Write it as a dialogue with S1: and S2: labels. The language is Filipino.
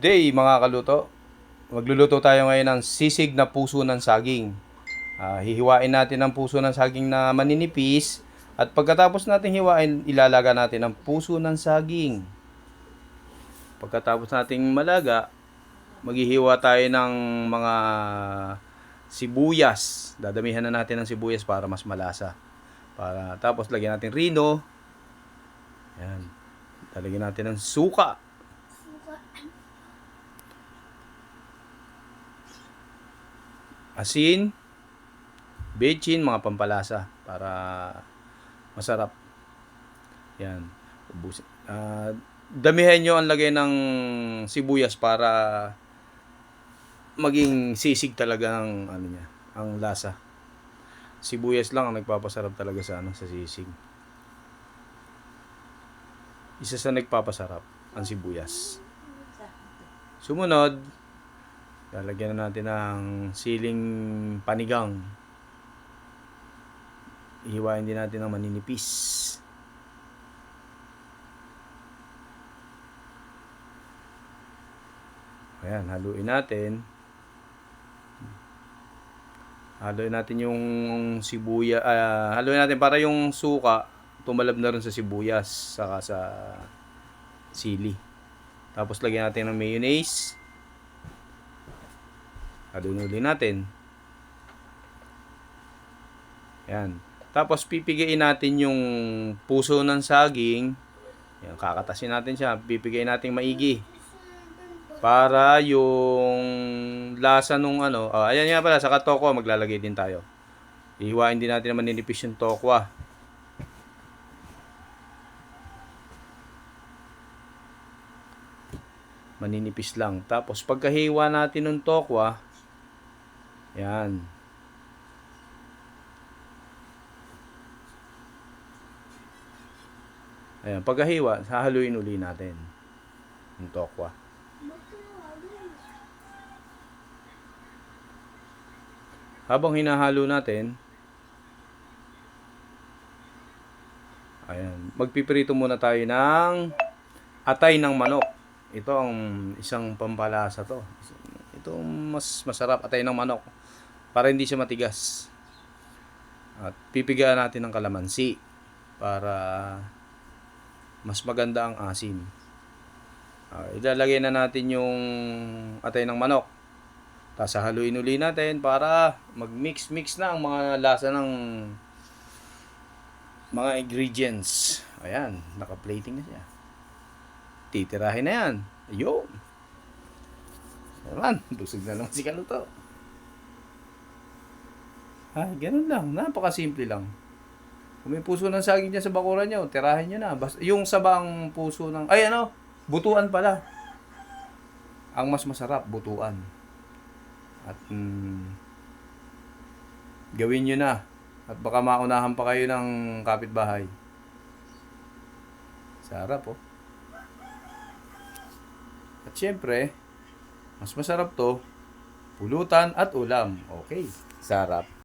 S1: Day mga kaluto, magluluto tayo ngayon ng sisig na puso ng saging. Hihiwain natin ang puso ng saging na maninipis at pagkatapos natin hiwain, ilalaga natin ang puso ng saging. Pagkatapos nating malaga, maghihiwa tayo ng mga sibuyas. Dadamihan na natin ng sibuyas para mas malasa. Tapos lagyan natin rino. Yan. Lalagyan natin ng suka. Asin, bechin, mga pampalasa para masarap. Yan. Ubusin. Damihan nyo ang lagay ng sibuyas para maging sisig talaga ang ano niya, ang lasa. Sibuyas lang ang nagpapasarap talaga sa sa sisig. Isa sa nagpapasarap ang sibuyas. Sumunod, lalagyan na natin ng siling panigang. Ihiwain din natin ng maninipis. Ayan, haluin natin. Haluin natin yung sibuya. Haluin natin para yung suka tumalab na rin sa sibuyas saka sa sili. Tapos lagyan natin ng mayonnaise. Haluin ulit natin. Ayan. Tapos pipigain natin yung puso ng saging. Ayan, kakatasin natin siya. Pipigain natin maigi. Para yung lasa nung ayan nga pala, sa tokwa maglalagay din tayo. Ihiwain din natin na maninipis yung tokwa. Maninipis lang. Tapos pagkahiwa natin ng tokwa, yan. Ayan, pagkahiwa, hahaluin uli natin yung tokwa. Habang hinahalo natin, ayan, magpiprito muna tayo ng atay ng manok. Ito ang isang pampalasa to. Ito mas masarap, atay ng manok, para hindi siya matigas. At pipigaan natin ng kalamansi para mas maganda ang asim. Ilalagay na natin yung atay ng manok. Tapos haluin uli natin para mag-mix na ang mga lasa ng mga ingredients. Ayan, naka-plating na siya. Titirahin na yan. Ayun. Ayan, busog na naman si kaluto. Ganun lang. Napakasimple lang. Kung may puso ng saging dyan sa bakuran nyo, tirahin nyo na. Basta, yung sabang puso ng... butuan pala. Ang mas masarap, butuan. At gawin nyo na. At baka maunahan pa kayo ng kapitbahay. Sarap, oh. At syempre, mas masarap to, pulutan at ulam. Okay, sarap.